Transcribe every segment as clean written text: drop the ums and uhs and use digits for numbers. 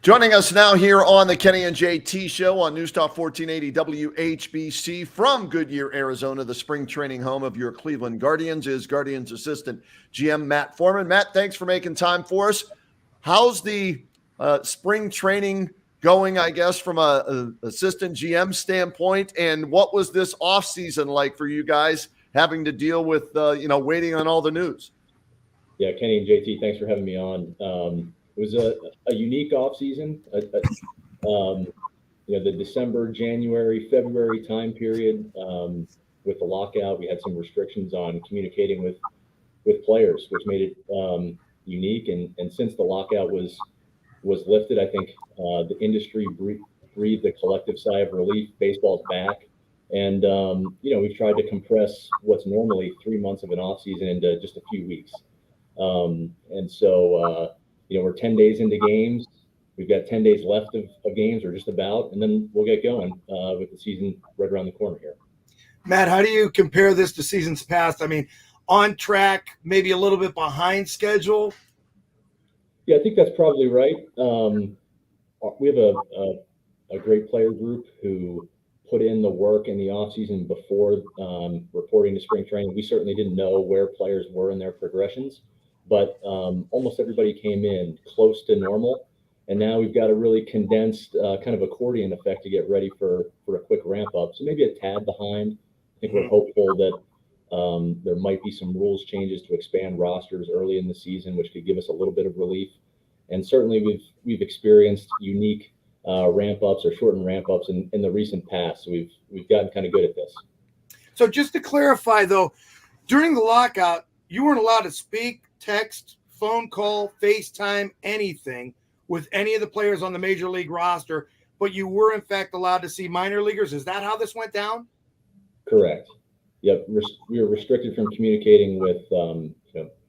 Joining us now here on the Kenny and JT Show on News Talk 1480 WHBC from Goodyear, Arizona, the spring training home of your Cleveland Guardians, is Guardians assistant GM Matt Foreman. Matt, thanks for making time for us. How's the spring training going, I guess, from a assistant GM standpoint? And what was this offseason like for you guys having to deal with, waiting on all the news? Yeah, Kenny and JT, thanks for having me on. It was a unique offseason. The December, January, February time period with the lockout, we had some restrictions on communicating with players, which made it unique. And since the lockout was lifted, I think the industry breathed a collective sigh of relief. Baseball's back. And, we've tried to compress what's normally 3 months of an offseason into just a few weeks. We're 10 days into games. We've got 10 days left of games, or just about, and then we'll get going with the season right around the corner here. Matt, how do you compare this to seasons past? I mean, on track, maybe a little bit behind schedule? Yeah, I think that's probably right. We have a great player group who put in the work in the offseason before reporting to spring training. We certainly didn't know where players were in their progressions, but almost everybody came in close to normal. And now we've got a really condensed kind of accordion effect to get ready for a quick ramp up. So maybe a tad behind. I think we're hopeful that there might be some rules changes to expand rosters early in the season, which could give us a little bit of relief. And certainly we've experienced unique ramp ups or shortened ramp ups in the recent past. So we've gotten kind of good at this. So just to clarify, though, during the lockout, you weren't allowed to speak, text, phone call, FaceTime, anything with any of the players on the major league roster, but you were in fact allowed to see minor leaguers. Is that how this went down? Correct. Yep. We were restricted from communicating with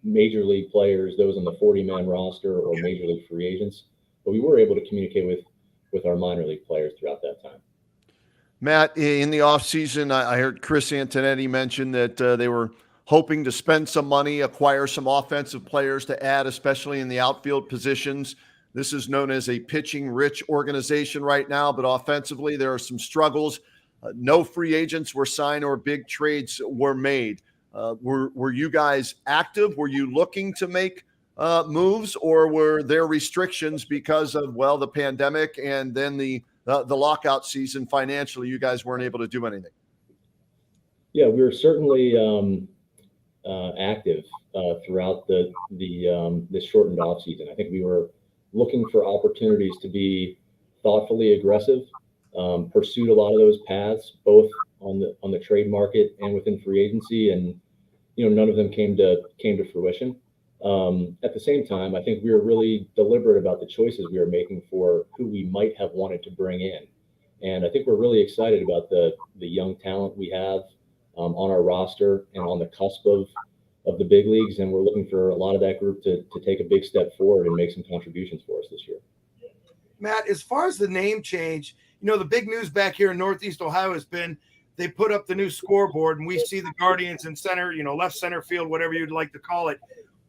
major league players, those on the 40-man roster or major league free agents, but we were able to communicate with our minor league players throughout that time. Matt, in the offseason, I heard Chris Antonetti mention that they were hoping to spend some money, acquire some offensive players to add, especially in the outfield positions. This is known as a pitching-rich organization right now, but offensively there are some struggles. No free agents were signed or big trades were made. Were you guys active? Were you looking to make moves, or were there restrictions because of, the pandemic and then the lockout season financially? You guys weren't able to do anything. Yeah, we were certainly active throughout this shortened off season. I think we were looking for opportunities to be thoughtfully aggressive, pursued a lot of those paths, both on the trade market and within free agency, and none of them came to fruition. At the same time, I think we were really deliberate about the choices we were making for who we might have wanted to bring in, and I think we're really excited about the young talent we have on our roster and on the cusp of the big leagues, and we're looking for a lot of that group to take a big step forward and make some contributions for us this year. Matt, as far as the name change, the big news back here in Northeast Ohio has been they put up the new scoreboard and we see the Guardians in center, left center field, whatever you'd like to call it.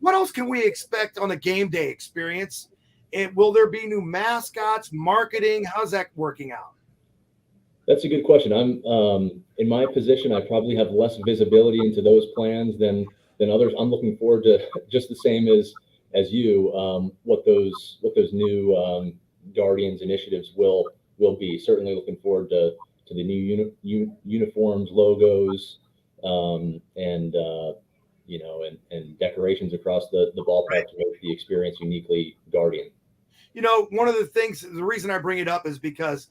What else can we expect on the game day experience? And will there be new mascots, marketing? How's that working out? That's a good question. I'm in my position, I probably have less visibility into those plans than others. I'm looking forward to just the same as you, what those new Guardians initiatives will be. Certainly looking forward to the new uniforms, logos, and decorations across the ballpark to make the experience uniquely Guardian. One of the things, the reason I bring it up is because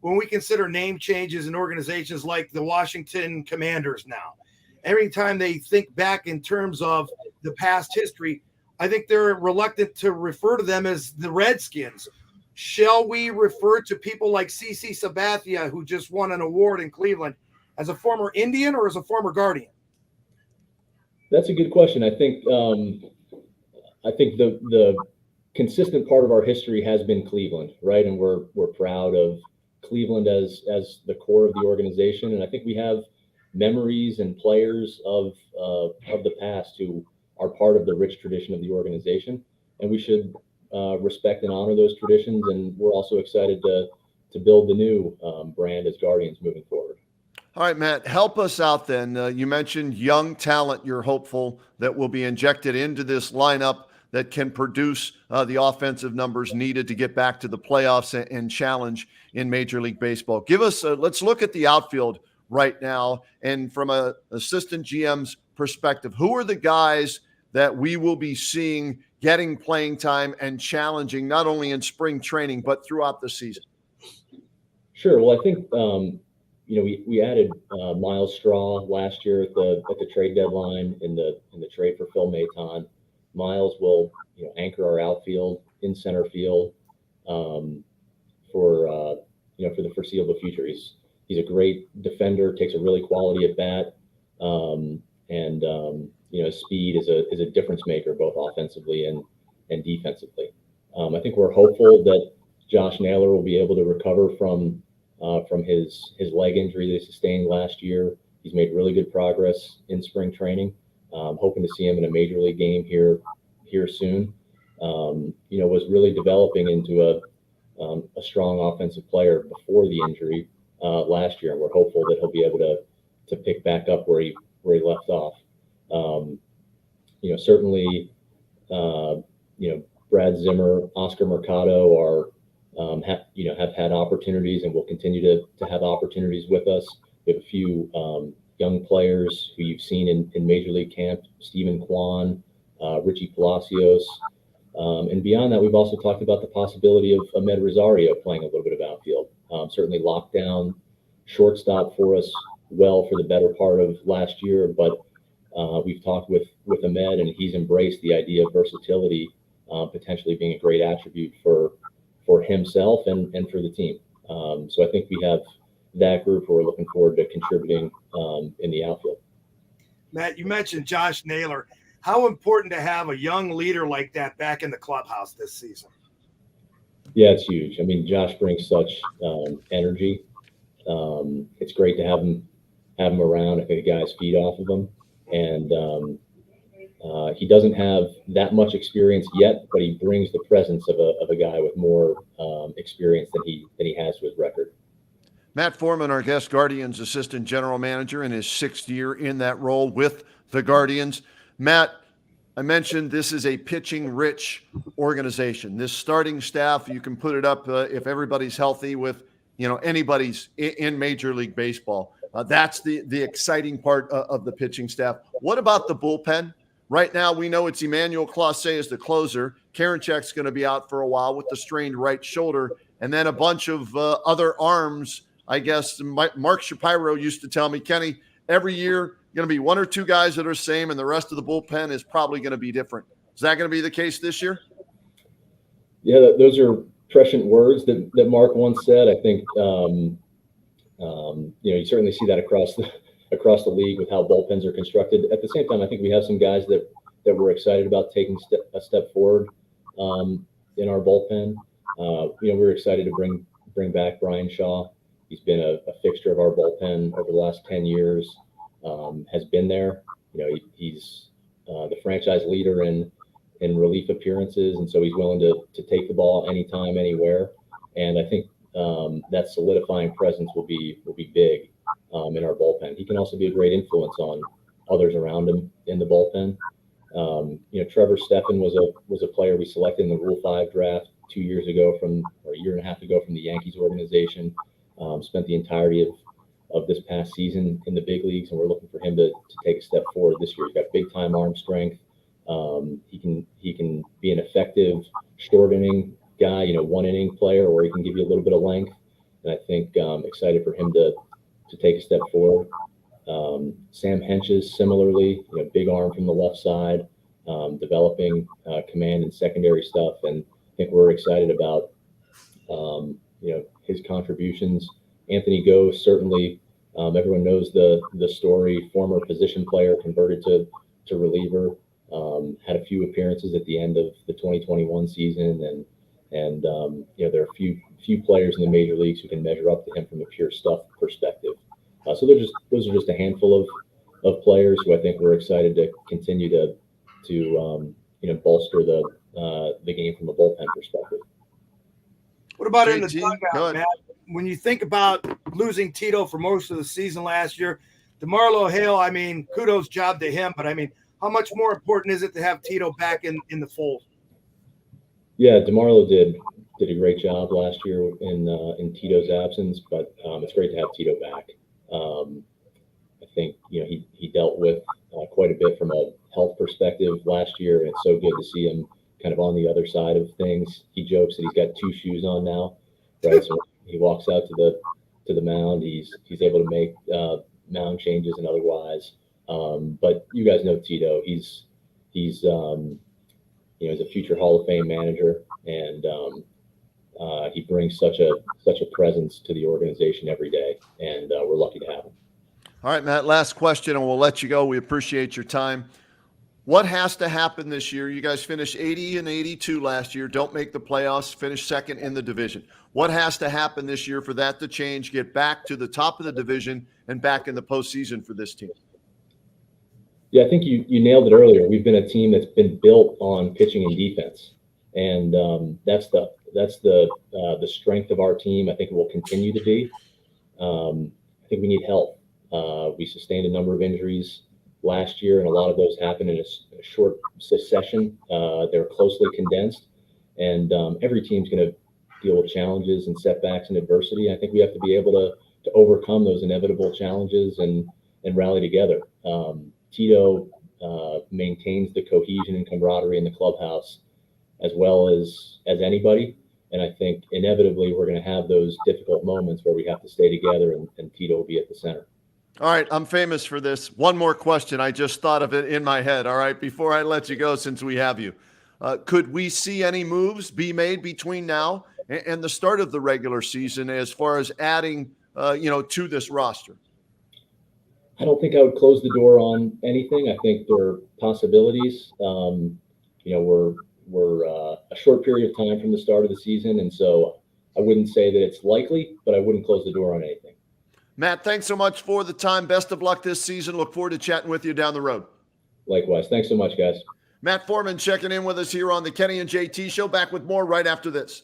when we consider name changes in organizations like the Washington Commanders now, every time they think back in terms of the past history, I think they're reluctant to refer to them as the Redskins. Shall we refer to people like CC Sabathia, who just won an award in Cleveland, as a former Indian or as a former Guardian? That's a good question. I think the consistent part of our history has been Cleveland, right? And we're proud of Cleveland as the core of the organization. And I think we have memories and players of the past who are part of the rich tradition of the organization. And we should respect and honor those traditions, and we're also excited to build the new brand as Guardians moving forward. All right, Matt, help us out then. You mentioned young talent you're hopeful that will be injected into this lineup that can produce the offensive numbers needed to get back to the playoffs and challenge in Major League Baseball. Give us let's look at the outfield right now. And from a assistant GM's perspective, who are the guys that we will be seeing getting playing time and challenging not only in spring training, but throughout the season? Sure. Well, I think, we added Miles Straw last year at the trade deadline in the trade for Phil Maton. Miles will anchor our outfield in center field for the foreseeable future. He's a great defender, takes a really quality at bat, and his speed is a difference maker both offensively and defensively. I think we're hopeful that Josh Naylor will be able to recover from his leg injury that he sustained last year. He's made really good progress in spring training. Hoping to see him in a major league game here soon. Was really developing into a strong offensive player before the injury last year, and we're hopeful that he'll be able to pick back up where he left off. Certainly, Brad Zimmer, Oscar Mercado are have had opportunities and will continue to have opportunities with us. We have a few young players who you've seen in Major League camp, Stephen Kwan, Richie Palacios. And beyond that, we've also talked about the possibility of Ahmed Rosario playing a little bit of outfield. Certainly locked down shortstop for us well for the better part of last year, but we've talked with Ahmed, and he's embraced the idea of versatility potentially being a great attribute for himself and for the team. So I think we have that group who are looking forward to contributing in the outfield. Matt, you mentioned Josh Naylor. How important to have a young leader like that back in the clubhouse this season? Yeah, it's huge. I mean, Josh brings such energy. It's great to have him around. I think the guys feed off of him, and he doesn't have that much experience yet, but he brings the presence of a guy with more experience than he has to his record. Matt Foreman, our guest Guardians assistant general manager in his 6th year in that role with the Guardians. Matt, I mentioned this is a pitching-rich organization. This starting staff, you can put it up if everybody's healthy with anybody's in Major League Baseball. That's the exciting part of the pitching staff. What about the bullpen? Right now, we know it's Emmanuel Clase as the closer. Karinchak's going to be out for a while with the strained right shoulder, and then a bunch of other arms. I guess Mark Shapiro used to tell me, Kenny, every year going to be 1 or 2 guys that are same, and the rest of the bullpen is probably going to be different. Is that going to be the case this year? Yeah, those are prescient words that Mark once said. I think you certainly see that across the league with how bullpens are constructed. At the same time, I think we have some guys that we're excited about taking a step forward in our bullpen. We're excited to bring back Brian Shaw. He's been a fixture of our bullpen over the last 10 years. Has been there. He's the franchise leader in relief appearances, and so he's willing to take the ball anytime, anywhere. And I think that solidifying presence will be big in our bullpen. He can also be a great influence on others around him in the bullpen. Trevor Stefan was a player we selected in the Rule 5 draft 2 years ago or a year and a half ago from the Yankees organization. Spent the entirety of this past season in the big leagues, and we're looking for him to take a step forward this year. He's got big time arm strength. He can be an effective short inning guy, 1 inning player, or he can give you a little bit of length. And I think excited for him to take a step forward. Sam Henches, similarly, big arm from the left side, developing command and secondary stuff. And I think we're excited about his contributions. Anthony Goh, certainly, everyone knows the story. Former position player, converted to reliever. Had a few appearances at the end of the 2021 season, and there are a few players in the major leagues who can measure up to him from a pure stuff perspective. So those are just a handful of players who I think we're excited to continue to bolster the the game from a bullpen perspective. What about in the JT, go dugout, ahead. Matt? When you think about losing Tito for most of the season last year, DeMarlo Hale, I mean, kudos job to him, but I mean, how much more important is it to have Tito back in the fold? Yeah, DeMarlo did a great job last year in Tito's absence, but it's great to have Tito back. I think he dealt with quite a bit from a health perspective last year, and it's so good to see him kind of on the other side of things. He jokes that he's got 2 shoes on now, right? So he walks out to the mound. He's able to make mound changes and otherwise. But you guys know Tito. He's he's a future Hall of Fame manager, and he brings such a presence to the organization every day, and we're lucky to have him. All right, Matt, last question, and we'll let you go. We appreciate your time. What has to happen this year? You guys finished 80 and 82 last year. Don't make the playoffs. Finish second in the division. What has to happen this year for that to change, get back to the top of the division and back in the postseason for this team? Yeah, I think you nailed it earlier. We've been a team that's been built on pitching and defense, and that's the strength of our team. I think it will continue to be. I think we need help. We sustained a number of injuries last year, and a lot of those happened in a short succession. They're closely condensed, and every team's going to deal with challenges and setbacks and adversity. I think we have to be able to overcome those inevitable challenges and rally together. Tito maintains the cohesion and camaraderie in the clubhouse as well as anybody, and I think inevitably we're going to have those difficult moments where we have to stay together, and Tito will be at the center. All right, I'm famous for this. One more question. I just thought of it in my head. All right, before I let you go, since we have you, could we see any moves be made between now and the start of the regular season as far as adding, to this roster? I don't think I would close the door on anything. I think there are possibilities. We're a short period of time from the start of the season, and so I wouldn't say that it's likely, but I wouldn't close the door on anything. Matt, thanks so much for the time. Best of luck this season. Look forward to chatting with you down the road. Likewise. Thanks so much, guys. Matt Foreman checking in with us here on the Kenny and JT Show. Back with more right after this.